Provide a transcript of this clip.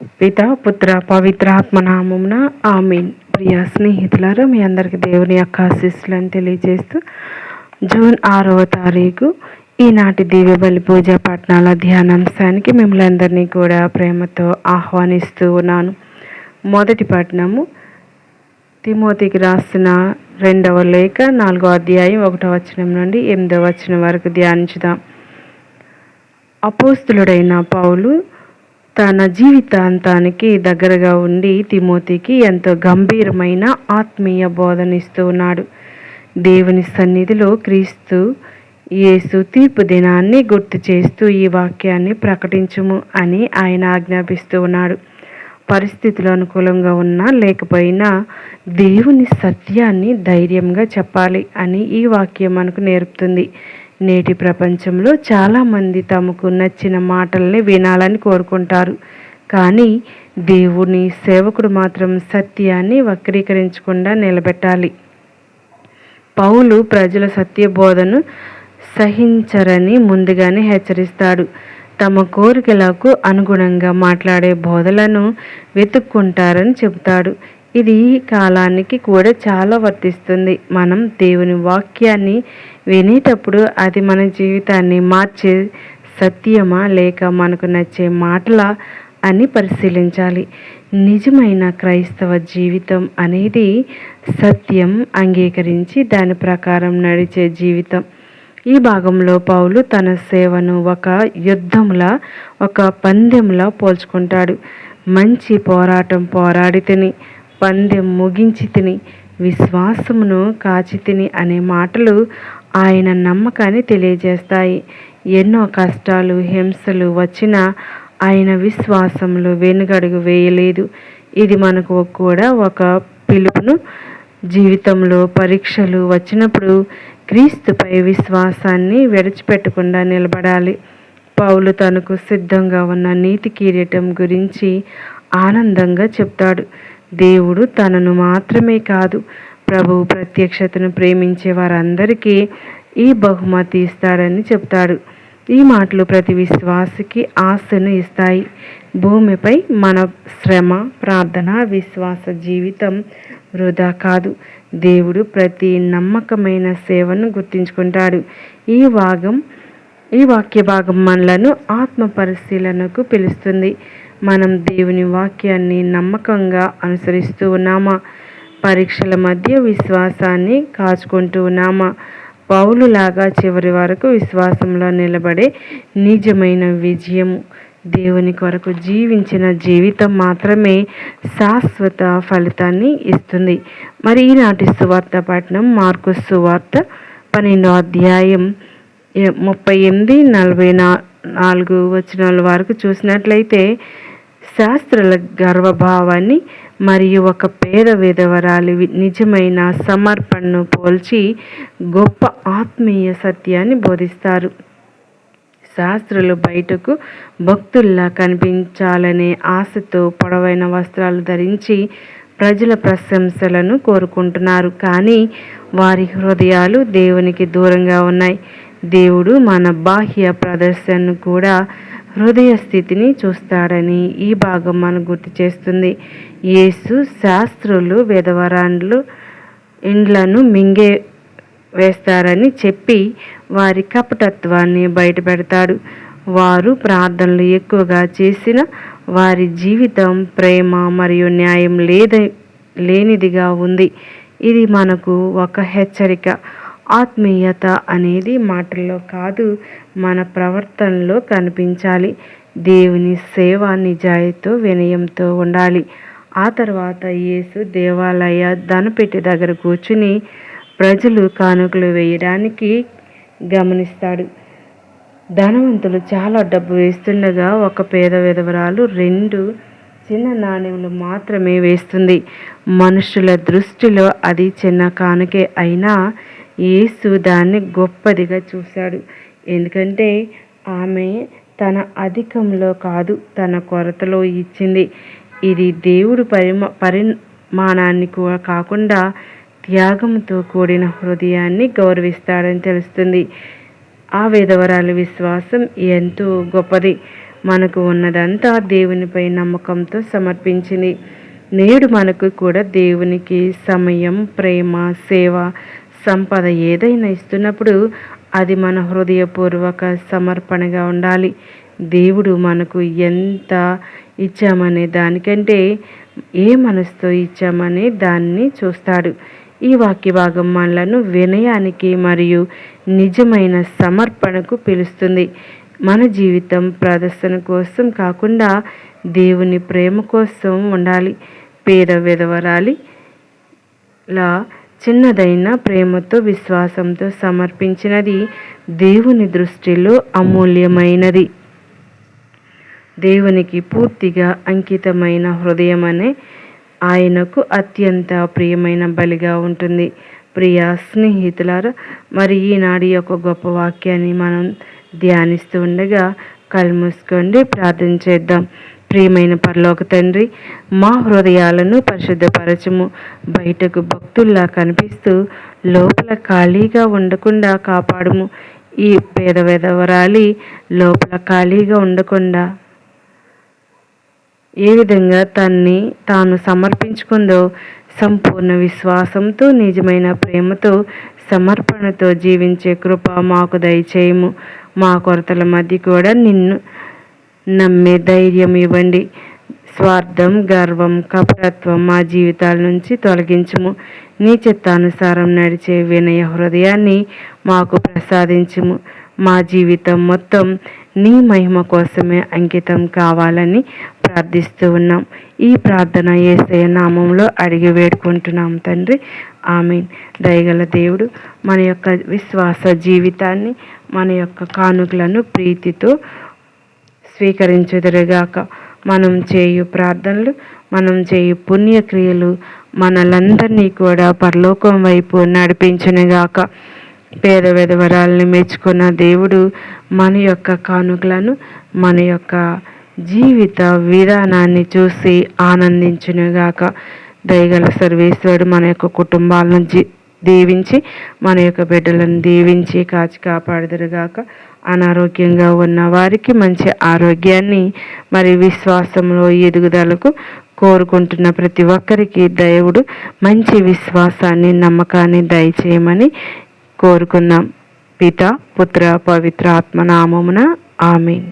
పిత పుత్ర పవిత్ర ఆత్మనామమున ఆమేన్. ప్రియ స్నేహితులారా, మీ అందరికి దేవుని యొక్క ఆశీస్సులను తెలియజేస్తూ జూన్ 6వ తారీఖు ఈనాటి దివ్య బలి పూజ పట్టణాల ధ్యానాంశానికి మిమ్మల్ని అందరినీ కూడా ప్రేమతో ఆహ్వానిస్తూ ఉన్నాను. మొదటి పట్టణము తిమోతికి రాసిన 2వ లేఖ 4వ అధ్యాయం 1వ వచనం నుండి 8వ వచనం వరకు ధ్యానించుదాం. అపోస్తులుడైన పౌలు తన జీవితాంతానికి దగ్గరగా ఉండి తిమోతికి ఎంతో గంభీరమైన ఆత్మీయ బోధనిస్తూ ఉన్నాడు. దేవుని సన్నిధిలో క్రీస్తు యేసు తీర్పు దినాన్ని గుర్తు చేస్తూ ఈ వాక్యాన్ని ప్రకటించుము అని ఆయన ఆజ్ఞాపిస్తూ ఉన్నాడు. పరిస్థితులు అనుకూలంగా ఉన్నా లేకపోయినా దేవుని సత్యాన్ని ధైర్యంగా చెప్పాలి అని ఈ వాక్యం మనకు నేర్పుతుంది. నేటి ప్రపంచంలో చాలామంది తమకు నచ్చిన మాటల్ని వినాలని కోరుకుంటారు. కానీ దేవుని సేవకుడు మాత్రం సత్యాన్ని వక్రీకరించకుండా నిలబెట్టాలి. పౌలు ప్రజల సత్యబోధను సహించరని ముందుగానే హెచ్చరిస్తాడు. తమ కోరికలకు అనుగుణంగా మాట్లాడే బోధలను వెతుక్కుంటారని చెబుతాడు. ఇది కాలానికి కూడా చాలా వర్తిస్తుంది. మనం దేవుని వాక్యాన్ని వినేటప్పుడు అది మన జీవితాన్ని మార్చే సత్యమా లేక మనకు నచ్చే మాటలా అని పరిశీలించాలి. నిజమైన క్రైస్తవ జీవితం అనేది సత్యం అంగీకరించి దాని ప్రకారం నడిచే జీవితం. ఈ భాగంలో పౌలు తన సేవను ఒక యుద్ధంలా, ఒక పందెంలా పోల్చుకుంటాడు. మంచి పోరాటం పోరాడి తిని, పందెం ముగించి తిని, విశ్వాసమును కాచి తిని అనే మాటలు ఆయన నమ్మకాన్ని తెలియజేస్తాయి. ఎన్నో కష్టాలు, హింసలు వచ్చినా ఆయన విశ్వాసంలో వెనుగడుగు వేయలేదు. ఇది మనకు కూడా ఒక పిలుపును. జీవితంలో పరీక్షలు వచ్చినప్పుడు క్రీస్తుపై విశ్వాసాన్ని విడిచిపెట్టకుండా నిలబడాలి. పౌలు తనకు సిద్ధంగా ఉన్న నీతి కిరీటం గురించి ఆనందంగా చెప్తాడు. దేవుడు తనను మాత్రమే కాదు, ప్రభువు ప్రత్యక్షతను ప్రేమించే వారందరికీ ఈ బహుమతి ఇస్తాడని చెప్తాడు. ఈ మాటలు ప్రతి విశ్వాసికి ఆశను ఇస్తాయి. భూమిపై మన శ్రమ, ప్రార్థన, విశ్వాస జీవితం వృధా కాదు. దేవుడు ప్రతి నమ్మకమైన సేవను గుర్తించుకుంటాడు. ఈ వాక్య భాగం మనలను ఆత్మ పరిశీలనకు పిలుస్తుంది. మనం దేవుని వాక్యాన్ని నమ్మకంగా అనుసరిస్తూ ఉన్నామా? పరీక్షల మధ్య విశ్వాసాన్ని కాచుకుంటూ ఉన్నామా? పౌలులాగా చివరి వరకు విశ్వాసంలో నిలబడే నిజమైన విజయము, దేవుని కొరకు జీవించిన జీవితం మాత్రమే శాశ్వత ఫలితాన్ని ఇస్తుంది. మరి ఈనాటి సువార్త పఠనం మార్కు సువార్త 12వ అధ్యాయం 38, 44 వచనాల వరకు చూసినట్లయితే శాస్త్రుల గర్వభావాన్ని మరియు ఒక పేద విధవరాలి నిజమైన సమర్పణను పోల్చి గొప్ప ఆత్మీయ సత్యాన్ని బోధిస్తారు. శాస్త్రులు బయటకు భక్తుల్లా కనిపించాలనే ఆశతో పొడవైన వస్త్రాలు ధరించి ప్రజల ప్రశంసలను కోరుకుంటున్నారు. కానీ వారి హృదయాలు దేవునికి దూరంగా ఉన్నాయి. దేవుడు మన బాహ్య ప్రదర్శనను కూడా హృదయ స్థితిని చూస్తాడని ఈ భాగం మనకు గుర్తు చేస్తుంది. యేసు శాస్త్రులు విధవరాండ్లు ఇండ్లను మింగే వేస్తారని చెప్పి వారి కపటత్వాన్ని బయటపెడతాడు. వారు ప్రార్థనలు ఎక్కువగా చేసిన వారి జీవితం ప్రేమ మరియు న్యాయం లేనిదిగా ఉంది. ఇది మనకు ఒక హెచ్చరిక. ఆత్మీయత అనేది మాటల్లో కాదు, మన ప్రవర్తనలో కనిపించాలి. దేవుని సేవ నిజాయితీతో, వినయంతో ఉండాలి. ఆ తర్వాత యేసు దేవాలయ ధనపెట్టి దగ్గర కూర్చుని ప్రజలు కానుకలు వేయడానికి గమనిస్తాడు. ధనవంతులు చాలా డబ్బు వేస్తుండగా ఒక పేద విధవరాలు 2 చిన్న నాణ్యములు మాత్రమే వేస్తుంది. మనుషుల దృష్టిలో అది చిన్న కానుకే అయినా యేసు దాన్ని గొప్పదిగా చూశాడు. ఎందుకంటే ఆమె తన అధికంలో కాదు, తన కొరతలో ఇచ్చింది. ఇది దేవుడు పరిమాణాన్ని కాకుండా త్యాగంతో కూడిన హృదయాన్ని గౌరవిస్తాడని తెలుస్తుంది. ఆ విధవరాలి విశ్వాసం ఎంతో గొప్పది. మనకు ఉన్నదంతా దేవునిపై నమ్మకంతో సమర్పించింది. నేడు మనకు కూడా దేవునికి సమయం, ప్రేమ, సేవ, సంపద ఏదైనా ఇస్తున్నప్పుడు అది మన హృదయపూర్వక సమర్పణగా ఉండాలి. దేవుడు మనకు ఎంత ఇచ్చామనే దానికంటే ఏ మనసుతో ఇచ్చామనే దాన్ని చూస్తాడు. ఈ వాక్య భాగం మనలను వినయానికి మరియు నిజమైన సమర్పణకు పిలుస్తుంది. మన జీవితం ప్రదర్శన కోసం కాకుండా దేవుని ప్రేమ కోసం ఉండాలి. పేద విధవరాలిలా చిన్నదైన ప్రేమతో, విశ్వాసంతో సమర్పించినది దేవుని దృష్టిలో అమూల్యమైనది. దేవునికి పూర్తిగా అంకితమైన హృదయం అనే ఆయనకు అత్యంత ప్రియమైన బలిగా ఉంటుంది. ప్రియ స్నేహితులారా, మరి ఈనాడు యొక్క గొప్ప వాక్యాన్ని మనం ధ్యానిస్తూ ఉండగా కళ్ళు మూసుకోండి, ప్రార్థన చేద్దాం. ప్రియమైన పరలోక తండ్రి, మా హృదయాలను పరిశుద్ధపరచము. బయటకు భక్తుల్లా కనిపిస్తూ లోపల ఖాళీగా ఉండకుండా కాపాడుము. ఈ పేద విధవరాలి లోపల ఖాళీగా ఉండకుండా ఏ విధంగా తాను సమర్పించుకుందో సంపూర్ణ విశ్వాసంతో, నిజమైన ప్రేమతో, సమర్పణతో జీవించే కృప మాకు దయచేయము. మా కొరతల మధ్య కూడా నిన్ను నమ్మే ధైర్యం ఇవ్వండి. స్వార్థం, గర్వం, కపటత్వం మా జీవితాల నుంచి తొలగించుము. నీ చిత్తానుసారం నడిచే వినయ హృదయాన్ని మాకు ప్రసాదించుము. మా జీవితం మొత్తం నీ మహిమ కోసమే అంకితం కావాలని ప్రార్థిస్తూ ఉన్నాం. ఈ ప్రార్థన యేసయ్య నామంలో అడిగి వేడుకుంటున్నాం తండ్రి, ఆమేన్. దయగల దేవుడు మన యొక్క విశ్వాస జీవితాన్ని, మన యొక్క కానుకలను ప్రీతితో స్వీకరించుదురుగాక. మనం చేయు ప్రార్థనలు, మనం చేయు పుణ్యక్రియలు మనలందరినీ కూడా పరలోకం వైపు నడిపించునుగాక. పేద విధవరాలని మెచ్చుకున్న దేవుడు మన యొక్క కానుకలను, మన యొక్క జీవిత విధానాన్ని చూసి ఆనందించునుగాక. దయగల సర్వేశ్వరుడు మన యొక్క కుటుంబాలను దీవించి, మన యొక్క బిడ్డలను దీవించి కాచి కాపాడుదురుగాక. అనారోగ్యంగా ఉన్న వారికి మంచి ఆరోగ్యాన్ని, మరి విశ్వాసంలో ఎదుగుదలకు కోరుకుంటున్న ప్రతి ఒక్కరికి దేవుడు మంచి విశ్వాసాన్ని, నమ్మకాన్ని దయచేయమని కోరుకుందాం. పిత, పుత్ర, పవిత్ర ఆత్మ నామమున ఆమేన్.